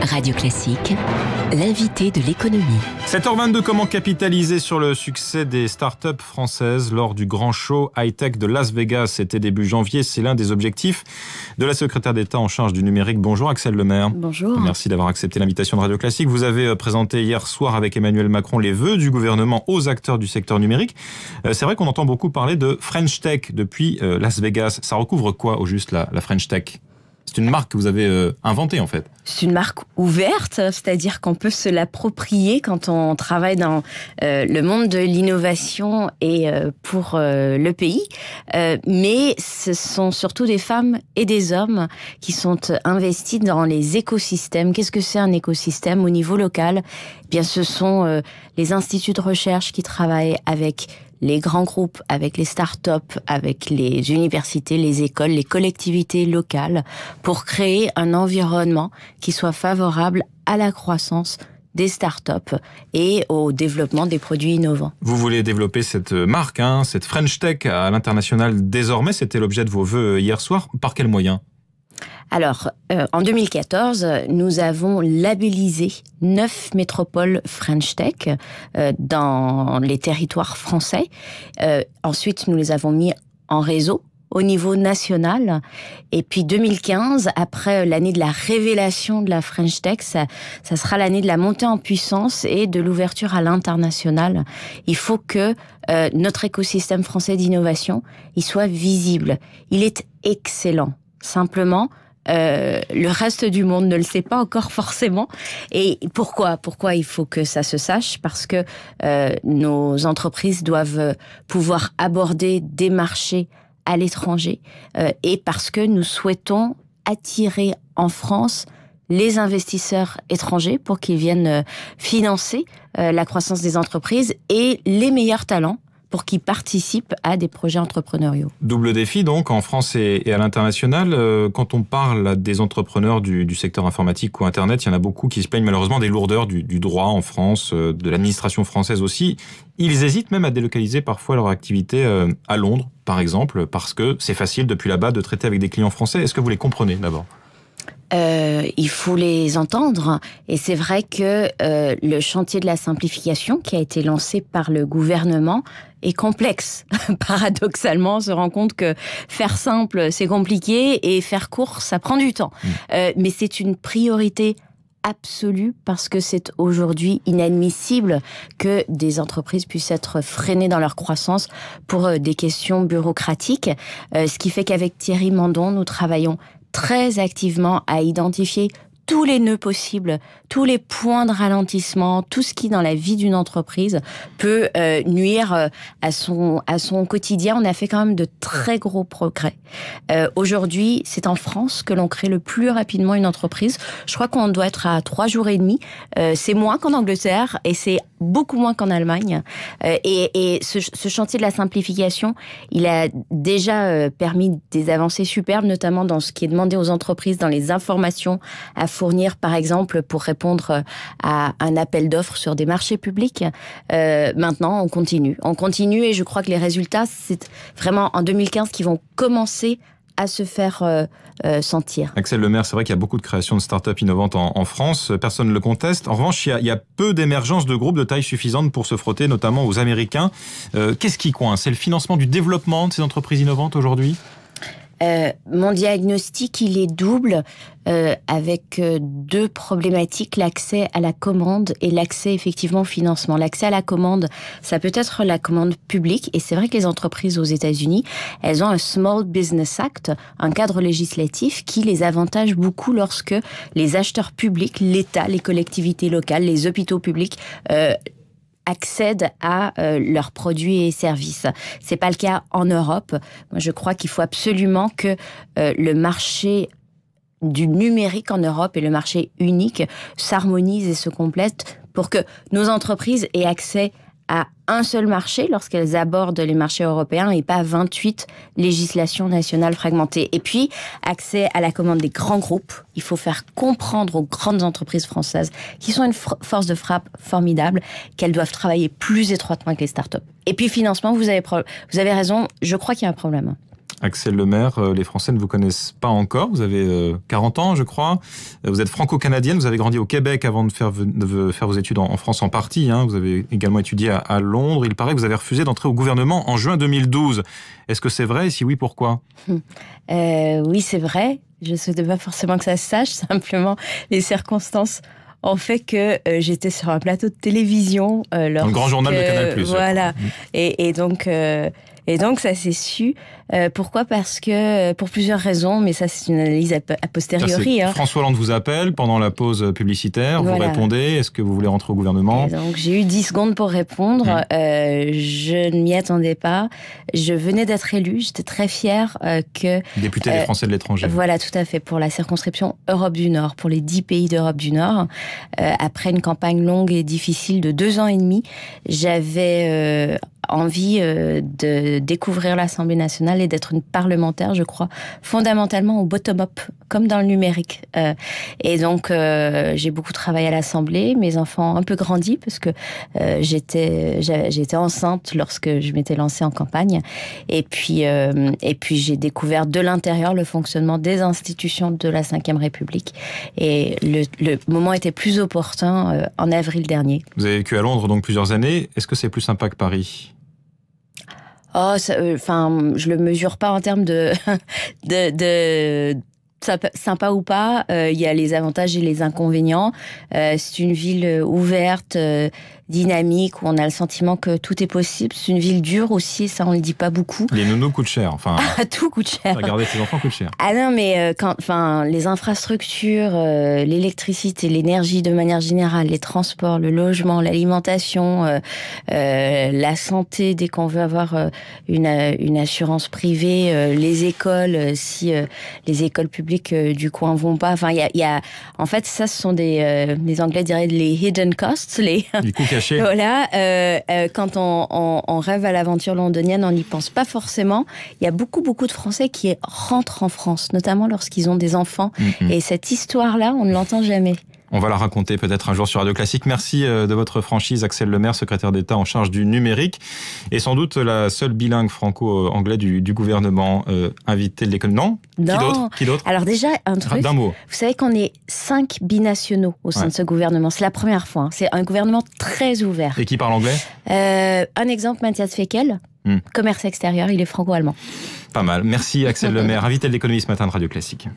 Radio Classique, l'invité de l'économie. 7h22, comment capitaliser sur le succès des startups françaises lors du grand show high-tech de Las Vegas? C'était début janvier, c'est l'un des objectifs de la secrétaire d'État en charge du numérique. Bonjour Axelle Lemaire. Bonjour. Merci d'avoir accepté l'invitation de Radio Classique. Vous avez présenté hier soir avec Emmanuel Macron les vœux du gouvernement aux acteurs du secteur numérique. C'est vrai qu'on entend beaucoup parler de French Tech depuis Las Vegas. Ça recouvre quoi au juste la French Tech ? C'est une marque que vous avez inventée en fait. C'est une marque ouverte, c'est-à-dire qu'on peut se l'approprier quand on travaille dans le monde de l'innovation et pour le pays. Mais ce sont surtout des femmes et des hommes qui sont investis dans les écosystèmes. Qu'est-ce que c'est un écosystème au niveau local ? Eh bien, ce sont les instituts de recherche qui travaillent avec les grands groupes, avec les startups, avec les universités, les écoles, les collectivités locales, pour créer un environnement qui soit favorable à la croissance des startups et au développement des produits innovants. Vous voulez développer cette marque, cette French Tech à l'international désormais. C'était l'objet de vos vœux hier soir. Par quels moyens ? Alors, en 2014, nous avons labellisé 9 métropoles French Tech dans les territoires français. Ensuite, nous les avons mis en réseau au niveau national. Et puis 2015, après l'année de la révélation de la French Tech, ça sera l'année de la montée en puissance et de l'ouverture à l'international. Il faut que notre écosystème français d'innovation, il soit visible. Il est excellent. Simplement, le reste du monde ne le sait pas encore forcément. Et pourquoi il faut que ça se sache ? Parce que nos entreprises doivent pouvoir aborder des marchés à l'étranger et parce que nous souhaitons attirer en France les investisseurs étrangers pour qu'ils viennent financer la croissance des entreprises et les meilleurs talents pour qu'ils participent à des projets entrepreneuriaux. Double défi donc en France et à l'international. Quand on parle des entrepreneurs du secteur informatique ou Internet, il y en a beaucoup qui se plaignent malheureusement des lourdeurs du droit en France, de l'administration française aussi. Ils hésitent même à délocaliser parfois leur activité à Londres, par exemple, parce que c'est facile depuis là-bas de traiter avec des clients français. Est-ce que vous les comprenez d'abord ? Il faut les entendre et c'est vrai que le chantier de la simplification qui a été lancé par le gouvernement est complexe. Paradoxalement, on se rend compte que faire simple, c'est compliqué et faire court, ça prend du temps. Mais c'est une priorité absolue parce que c'est aujourd'hui inadmissible que des entreprises puissent être freinées dans leur croissance pour des questions bureaucratiques. Ce qui fait qu'avec Thierry Mandon, nous travaillons très activement à identifier tous les nœuds possibles, tous les points de ralentissement, tout ce qui dans la vie d'une entreprise peut nuire à son quotidien. On a fait quand même de très gros progrès. Aujourd'hui, c'est en France que l'on crée le plus rapidement une entreprise. Je crois qu'on doit être à 3 jours et demi. C'est moins qu'en Angleterre et c'est beaucoup moins qu'en Allemagne. Et ce chantier de la simplification, il a déjà permis des avancées superbes, notamment dans ce qui est demandé aux entreprises, dans les informations à fournir, par exemple, pour répondre à un appel d'offres sur des marchés publics. Maintenant, on continue et je crois que les résultats, c'est vraiment en 2015 qu'ils vont commencer à se faire sentir. Axelle Lemaire, c'est vrai qu'il y a beaucoup de créations de start-up innovantes en France, personne ne le conteste. En revanche, il y a peu d'émergence de groupes de taille suffisante pour se frotter, notamment aux Américains. Qu'est-ce qui coince ? C'est le financement du développement de ces entreprises innovantes aujourd'hui ? Mon diagnostic, il est double, avec 2 problématiques, l'accès à la commande et l'accès effectivement au financement. L'accès à la commande, ça peut être la commande publique, et c'est vrai que les entreprises aux États-Unis, elles ont un Small Business Act, un cadre législatif qui les avantage beaucoup lorsque les acheteurs publics, l'État, les collectivités locales, les hôpitaux publics, accèdent à leurs produits et services. C'est pas le cas en Europe. Moi, je crois qu'il faut absolument que le marché du numérique en Europe et le marché unique s'harmonisent et se complètent pour que nos entreprises aient accès à un seul marché lorsqu'elles abordent les marchés européens et pas 28 législations nationales fragmentées. Et puis, accès à la commande des grands groupes. Il faut faire comprendre aux grandes entreprises françaises qui sont une force de frappe formidable qu'elles doivent travailler plus étroitement avec les startups. Et puis, financement, vous avez raison, je crois qu'il y a un problème. Axel Lemaire, les Français ne vous connaissent pas encore. Vous avez 40 ans, je crois. Vous êtes franco-canadienne. Vous avez grandi au Québec avant de faire vos études en France en partie. Vous avez également étudié à Londres. Il paraît que vous avez refusé d'entrer au gouvernement en juin 2012. Est-ce que c'est vrai? Et si oui, pourquoi? Oui, c'est vrai. Je ne souhaitais pas forcément que ça se sache. Simplement, les circonstances ont fait que j'étais sur un plateau de télévision. Dans le grand journal de Canal+. Voilà. Et donc, ça s'est su. Pourquoi? Parce que, pour plusieurs raisons, mais ça, c'est une analyse a posteriori. François Hollande vous appelle pendant la pause publicitaire, vous répondez, est-ce que vous voulez rentrer au gouvernement? Et donc, j'ai eu 10 secondes pour répondre. Je ne m'y attendais pas. Je venais d'être élue, j'étais très fière que... Députée des Français de l'étranger. Voilà, tout à fait, pour la circonscription Europe du Nord, pour les 10 pays d'Europe du Nord. Après une campagne longue et difficile de 2 ans et demi, j'avais... envie de découvrir l'Assemblée nationale et d'être une parlementaire, je crois, fondamentalement au bottom-up, comme dans le numérique. Et donc, j'ai beaucoup travaillé à l'Assemblée. Mes enfants ont un peu grandi parce que j'étais enceinte lorsque je m'étais lancée en campagne. Et puis j'ai découvert de l'intérieur le fonctionnement des institutions de la Ve République. Et le moment était plus opportun en avril dernier. Vous avez vécu à Londres donc plusieurs années. Est-ce que c'est plus sympa que Paris ? Je le mesure pas en termes de sympa ou pas. Il y a les avantages et les inconvénients. C'est une ville ouverte, dynamique, où on a le sentiment que tout est possible. C'est une ville dure aussi, ça on le dit pas beaucoup. Les nounous coûtent cher, enfin. Tout coûte cher. Regarder ses enfants coûte cher. Ah non, mais les infrastructures, l'électricité, l'énergie de manière générale, les transports, le logement, l'alimentation, la santé dès qu'on veut avoir une assurance privée, les écoles, si les écoles publiques du coin vont pas. Enfin, il y a en fait ça, ce sont les Anglais diraient les hidden costs, les coûts cachés. Voilà, quand on rêve à l'aventure londonienne, on n'y pense pas forcément. Il y a beaucoup de Français qui rentrent en France, notamment lorsqu'ils ont des enfants. Et cette histoire-là, on ne l'entend jamais. On va la raconter peut-être un jour sur Radio Classique. Merci de votre franchise, Axel Lemaire, secrétaire d'État en charge du numérique, et sans doute la seule bilingue franco-anglais du gouvernement invité de l'école. Non. Qui d'autre Alors déjà, un truc. D'un mot. Vous savez qu'on est 5 binationaux au sein de ce gouvernement. C'est la première fois. C'est un gouvernement très ouvert. Et qui parle anglais? Un exemple, Matthias Fekl, commerce extérieur, il est franco-allemand. Pas mal. Merci Axel Lemaire, invité de l'économie ce matin de Radio Classique.